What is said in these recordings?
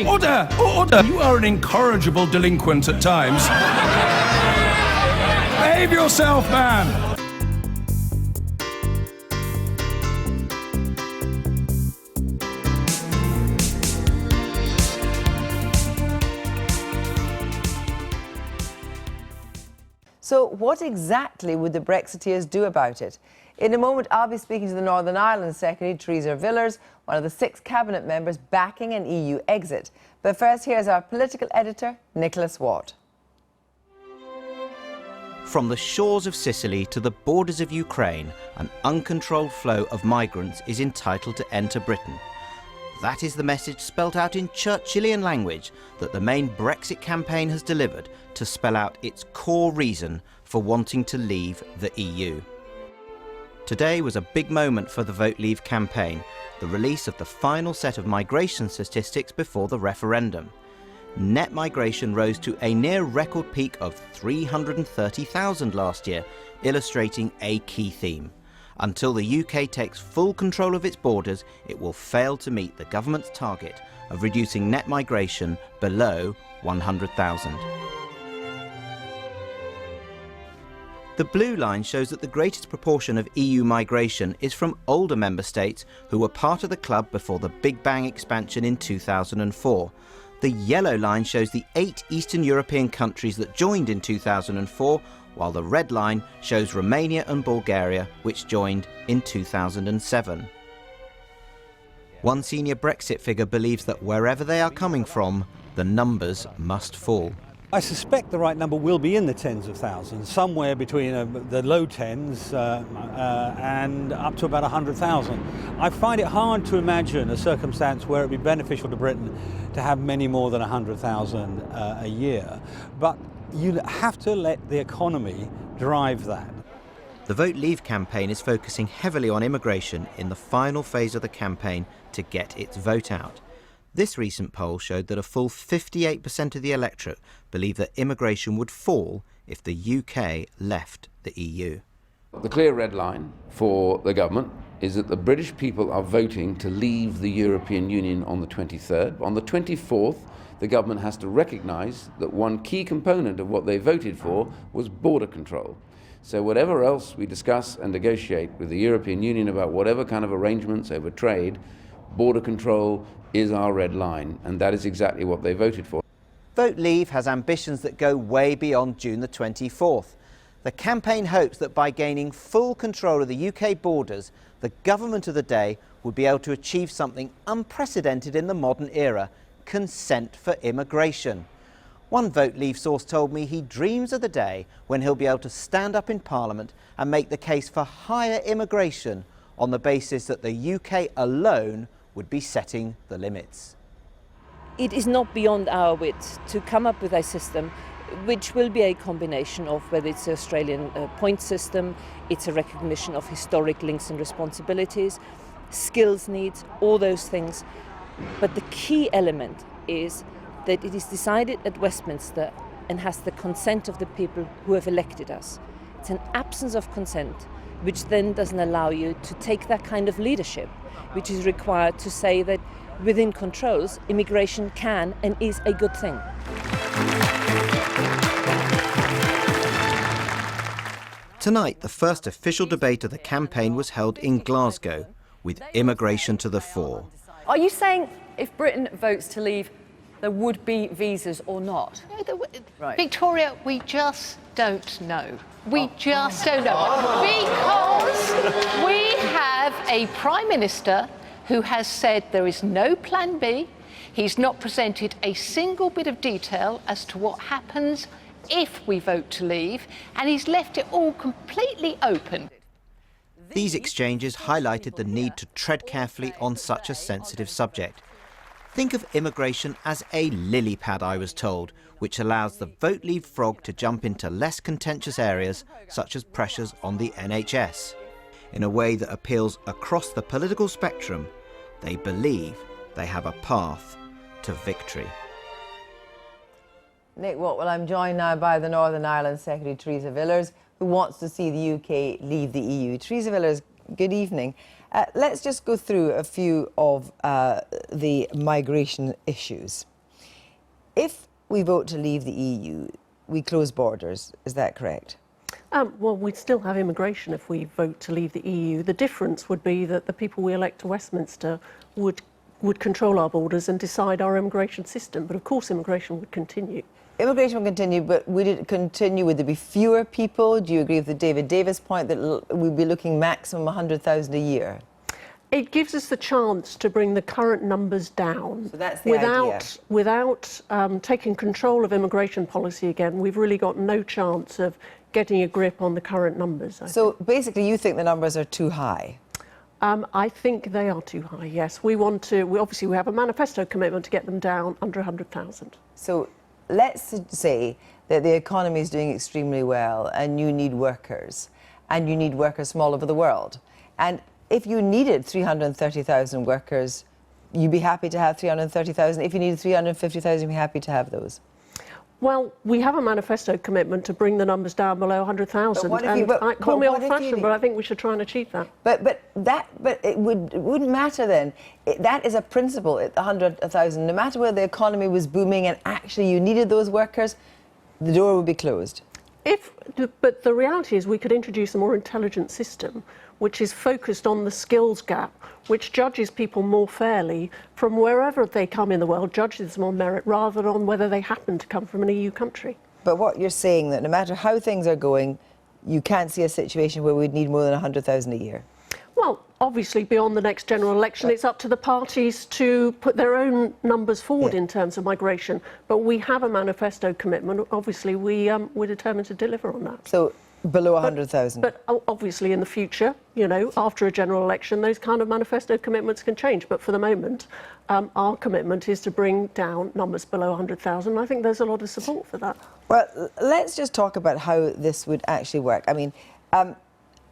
Order! Order! You are an incorrigible delinquent at times. Behave yourself, man! So what exactly would the Brexiteers do about it? In a moment, I'll be speaking to the Northern Ireland Secretary, Theresa Villers, one of the 6 cabinet members backing an EU exit. But first, here's our political editor, Nicholas Watt. From the shores of Sicily to the borders of Ukraine, an uncontrolled flow of migrants is entitled to enter Britain. That is the message spelt out in Churchillian language that the main Brexit campaign has delivered to spell out its core reason for wanting to leave the EU. Today was a big moment for the Vote Leave campaign, the release of the final set of migration statistics before the referendum. Net migration rose to a near record peak of 330,000 last year, illustrating a key theme. Until the UK takes full control of its borders, it will fail to meet the government's target of reducing net migration below 100,000. The blue line shows that the greatest proportion of EU migration is from older member states who were part of the club before the Big Bang expansion in 2004. The yellow line shows the 8 Eastern European countries that joined in 2004, while the red line shows Romania and Bulgaria, which joined in 2007. One senior Brexit figure believes that wherever they are coming from, the numbers must fall. I suspect the right number will be in the tens of thousands, somewhere between the low tens and up to about 100,000. I find it hard to imagine a circumstance where it would be beneficial to Britain to have many more than 100,000 a year. But you have to let the economy drive that. The Vote Leave campaign is focusing heavily on immigration in the final phase of the campaign to get its vote out. This recent poll showed that a full 58% of the electorate believe that immigration would fall if the UK left the EU. The clear red line for the government is that the British people are voting to leave the European Union on the 23rd. On the 24th, the government has to recognise that one key component of what they voted for was border control. So whatever else we discuss and negotiate with the European Union about whatever kind of arrangements over trade, border control is our red line, and that is exactly what they voted for. Vote Leave has ambitions that go way beyond June the 24th. The campaign hopes that by gaining full control of the UK borders, the government of the day would be able to achieve something unprecedented in the modern era: consent for immigration. One Vote Leave source told me he dreams of the day when he'll be able to stand up in Parliament and make the case for higher immigration on the basis that the UK alone would be setting the limits. It is not beyond our wit to come up with a system which will be a combination of whether it's the Australian point system, it's a recognition of historic links and responsibilities, skills needs, all those things. But the key element is that it is decided at Westminster and has the consent of the people who have elected us. It's an absence of consent which then doesn't allow you to take that kind of leadership which is required to say that within controls, immigration can and is a good thing. Tonight, the first official debate of the campaign was held in Glasgow, with immigration to the fore. Are you saying if Britain votes to leave, there would be visas or not? No, Right. Victoria, we just don't know. We just don't know. Because we have a Prime Minister who has said there is no plan B. He's not presented a single bit of detail as to what happens if we vote to leave, and he's left it all completely open. These exchanges highlighted the need to tread carefully on such a sensitive subject. Think of immigration as a lily pad, I was told, which allows the Vote Leave frog to jump into less contentious areas, such as pressures on the NHS. In a way that appeals across the political spectrum, they believe they have a path to victory. Nick Watt, well, I'm joined now by the Northern Ireland Secretary, Theresa Villers, who wants to see the UK leave the EU. Theresa Villers, good evening. Let's just go through a few of the migration issues. If we vote to leave the EU, we close borders. Is that correct? Well, we'd still have immigration if we vote to leave the EU. The difference would be that the people we elect to Westminster would control our borders and decide our immigration system. But of course, immigration would continue. Immigration will continue, but would it continue? Would there be fewer people? Do you agree with the David Davis point that we'd be looking maximum 100,000 a year? It gives us the chance to bring the current numbers down. So that's the idea. Without taking control of immigration policy again, we've really got no chance of getting a grip on the current numbers. So basically, you think the numbers are too high? I think they are too high, yes. We obviously have a manifesto commitment to get them down under 100,000. So let's say that the economy is doing extremely well and you need workers, and you need workers from all over the world. And if you needed 330,000 workers, you'd be happy to have 330,000. If you needed 350,000, you'd be happy to have those. Well, we have a manifesto commitment to bring the numbers down below 100,000. Call me old-fashioned, but I think we should try and achieve that. But it wouldn't matter then. That is a principle at 100,000. No matter whether the economy was booming and actually you needed those workers, the door would be closed. But the reality is we could introduce a more intelligent system which is focused on the skills gap, which judges people more fairly from wherever they come in the world, judges them on merit rather than on whether they happen to come from an EU country. But what you're saying, that no matter how things are going, you can't see a situation where we'd need more than 100,000 a year? Well, obviously, beyond the next general election, it's up to the parties to put their own numbers forward in terms of migration. But we have a manifesto commitment. Obviously, we're determined to deliver on that. So below 100,000? But obviously, in the future, you know, after a general election, those kind of manifesto commitments can change. But for the moment, our commitment is to bring down numbers below 100,000. I think there's a lot of support for that. Well, let's just talk about how this would actually work. I mean,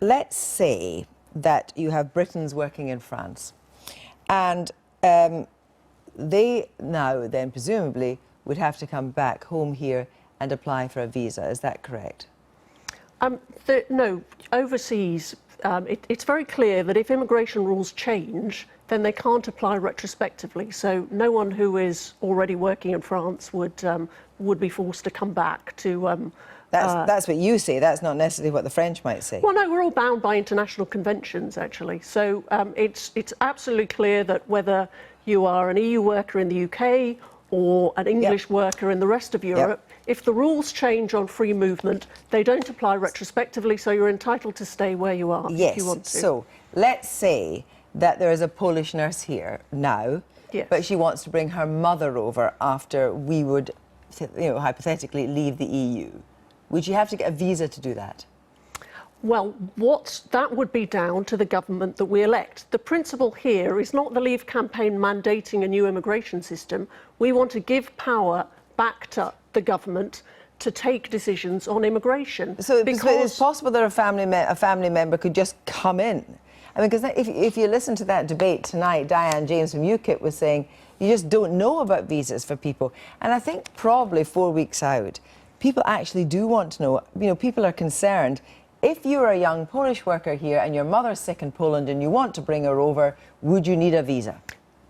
let's say that you have Britons working in France, and they now then presumably would have to come back home here and apply for a visa. Is that correct? No, overseas, it's very clear that if immigration rules change, then they can't apply retrospectively. So no one who is already working in France would be forced to come back to. That's what you say. That's not necessarily what the French might say. Well, no, we're all bound by international conventions, actually. So it's absolutely clear that whether you are an EU worker in the UK or an English worker in the rest of Europe, if the rules change on free movement, they don't apply retrospectively, so you're entitled to stay where you are if you want to. So let's say that there is a Polish nurse here now, but she wants to bring her mother over after we would, hypothetically leave the EU. Would you have to get a visa to do that? Well, that would be down to the government that we elect. The principle here is not the Leave campaign mandating a new immigration system. We want to give power back to the government to take decisions on immigration. So it's possible that a family member could just come in. I mean, because if you listen to that debate tonight, Diane James from UKIP was saying you just don't know about visas for people. And I think probably 4 weeks out, people actually do want to know. You know, people are concerned. If you're a young Polish worker here and your mother's sick in Poland and you want to bring her over, would you need a visa?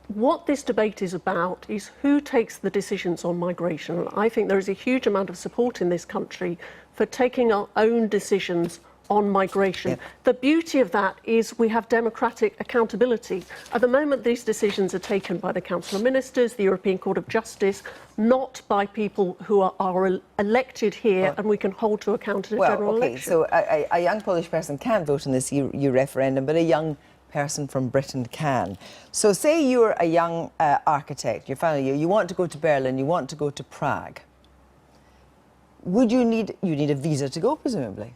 What this debate is about is who takes the decisions on migration. And I think there is a huge amount of support in this country for taking our own decisions on migration. The beauty of that is we have democratic accountability. At the moment, these decisions are taken by the Council of Ministers, the European Court of Justice, not by people who are elected here and we can hold to account at a general election. So a young Polish person can't vote in this EU referendum, but a young person from Britain can. So say you're a young architect, you're finally you want to go to Berlin, you want to go to Prague. Would you need a visa to go, presumably?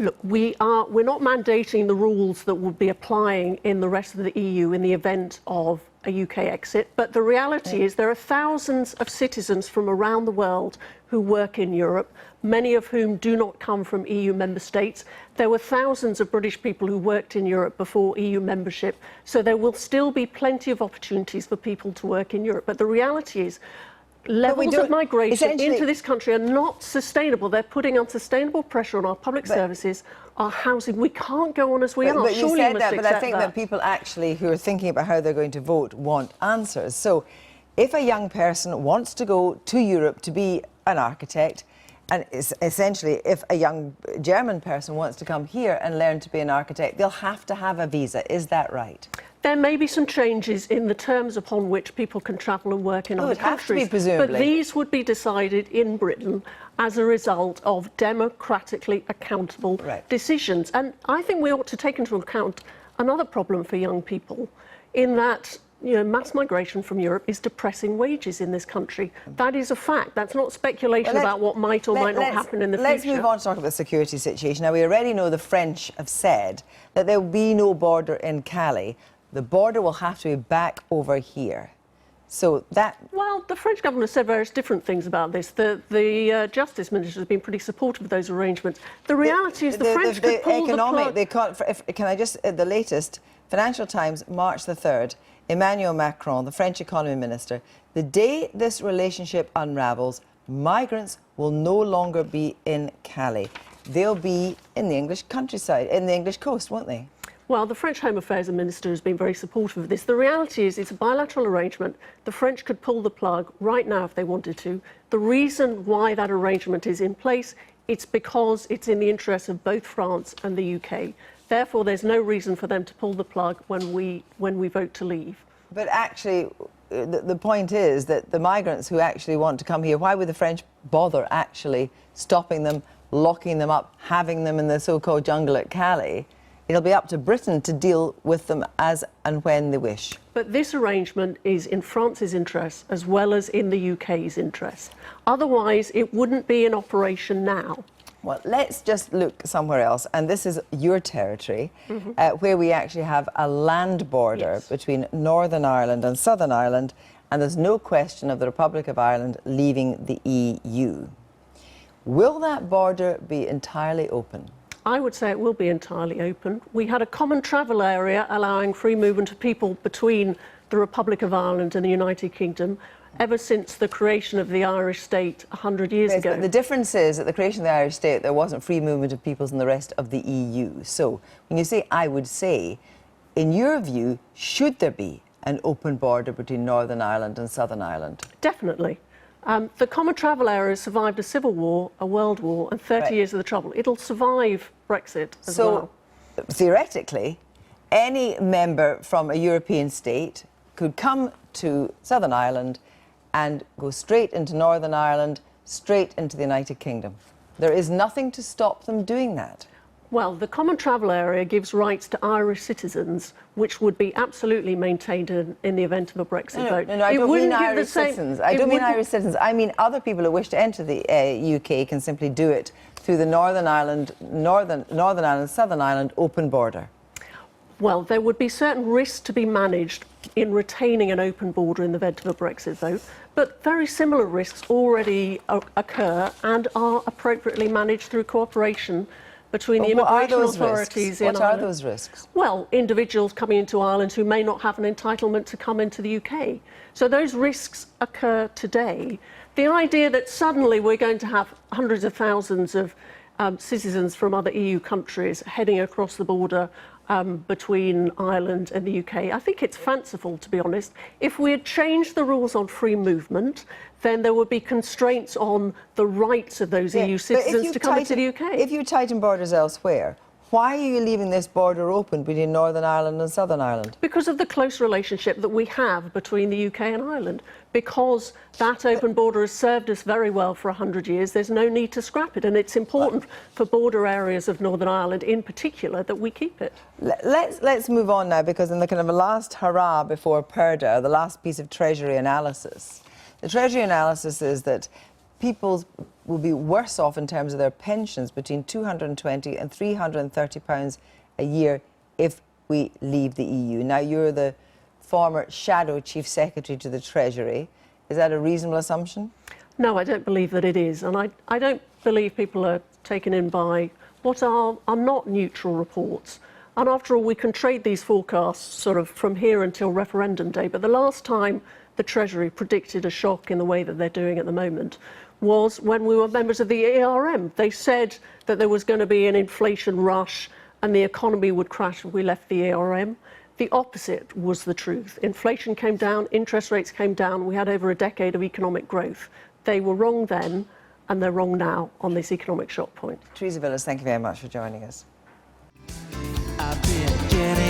Look, we're not mandating the rules that would be applying in the rest of the EU in the event of a UK exit, but the reality is there are thousands of citizens from around the world who work in Europe, many of whom do not come from EU member states. There were thousands of British people who worked in Europe before EU membership, so there will still be plenty of opportunities for people to work in Europe. But the reality is, levels of migration essentially into this country are not sustainable. They're putting unsustainable pressure on our public services, our housing. We can't go on as we are. But you Surely said must that, but I accept think that people actually who are thinking about how they're going to vote want answers. So if a young person wants to go to Europe to be an architect, and essentially if a young German person wants to come here and learn to be an architect, they'll have to have a visa. Is that right? There may be some changes in the terms upon which people can travel and work in other it has to countries. be, presumably. But these would be decided in Britain as a result of democratically accountable decisions. And I think we ought to take into account another problem for young people in that, you know, mass migration from Europe is depressing wages in this country. That is a fact. That's not speculation about what might or might not happen in the future. Let's move on to talk about the security situation. Now, we already know the French have said that there will be no border in Calais. The border will have to be back over here. So that... Well, the French government has said various different things about this. The Justice Minister has been pretty supportive of those arrangements. The reality is the French could pull the plug... Can I just... The latest, Financial Times, March the 3rd, Emmanuel Macron, the French economy minister, the day this relationship unravels, migrants will no longer be in Calais. They'll be in the English countryside, in the English coast, won't they? Well, the French Home Affairs Minister has been very supportive of this. The reality is it's a bilateral arrangement. The French could pull the plug right now if they wanted to. The reason why that arrangement is in place, it's because it's in the interests of both France and the UK. Therefore, there's no reason for them to pull the plug when we vote to leave. But actually, the point is that the migrants who actually want to come here, why would the French bother actually stopping them, locking them up, having them in the so-called jungle at Calais? It'll be up to Britain to deal with them as and when they wish. But this arrangement is in France's interest as well as in the UK's interest. Otherwise, it wouldn't be in operation now. Well, let's just look somewhere else, and this is your territory, where we actually have a land border between Northern Ireland and Southern Ireland, and there's no question of the Republic of Ireland leaving the EU. Will that border be entirely open? I would say it will be entirely open. We had a common travel area allowing free movement of people between the Republic of Ireland and the United Kingdom ever since the creation of the Irish state 100 years ago. But the difference is, at the creation of the Irish state, there wasn't free movement of peoples in the rest of the EU. So, when you say I would say, in your view, should there be an open border between Northern Ireland and Southern Ireland? Definitely. The common travel area survived a civil war, a world war, and 30 years of the trouble. It'll survive Brexit as well. So, theoretically, any member from a European state could come to Southern Ireland and go straight into Northern Ireland, straight into the United Kingdom. There is nothing to stop them doing that. Well, the common travel area gives rights to Irish citizens, which would be absolutely maintained in the event of a Brexit vote. No, I don't mean Irish citizens. I don't mean Irish citizens. I mean other people who wish to enter the UK can simply do it through the Northern Ireland, Southern Ireland open border. Well, there would be certain risks to be managed in retaining an open border in the event of a Brexit vote, but very similar risks already occur and are appropriately managed through cooperation between the immigration authorities in Ireland. What are those risks? Well, individuals coming into Ireland who may not have an entitlement to come into the UK. So those risks occur today. The idea that suddenly we're going to have hundreds of thousands of citizens from other EU countries heading across the border between Ireland and the UK, I think it's fanciful, to be honest. If we had changed the rules on free movement, then there would be constraints on the rights of those EU citizens to come into the UK. If you tighten borders elsewhere, why are you leaving this border open between Northern Ireland and Southern Ireland? Because of the close relationship that we have between the UK and Ireland. Because that open border has served us very well for 100 years, there's no need to scrap it. And it's important for border areas of Northern Ireland in particular that we keep it. Let's move on now, because in the kind of last hurrah before Purdah, the last piece of Treasury analysis, the Treasury analysis is that people will be worse off in terms of their pensions between £220 and £330 a year if we leave the EU. Now, you're the former shadow chief secretary to the Treasury. Is that a reasonable assumption? No, I don't believe that it is. And I don't believe people are taken in by what are not neutral reports. And after all, we can trade these forecasts sort of from here until referendum day. But the last time the Treasury predicted a shock in the way that they're doing at the moment was when we were members of the ERM. They said that there was going to be an inflation rush and the economy would crash if we left the ERM. The opposite was the truth. Inflation came down, interest rates came down, we had over a decade of economic growth. They were wrong then, and they're wrong now on this economic shock point. Teresa Villas, thank you very much for joining us. I've been getting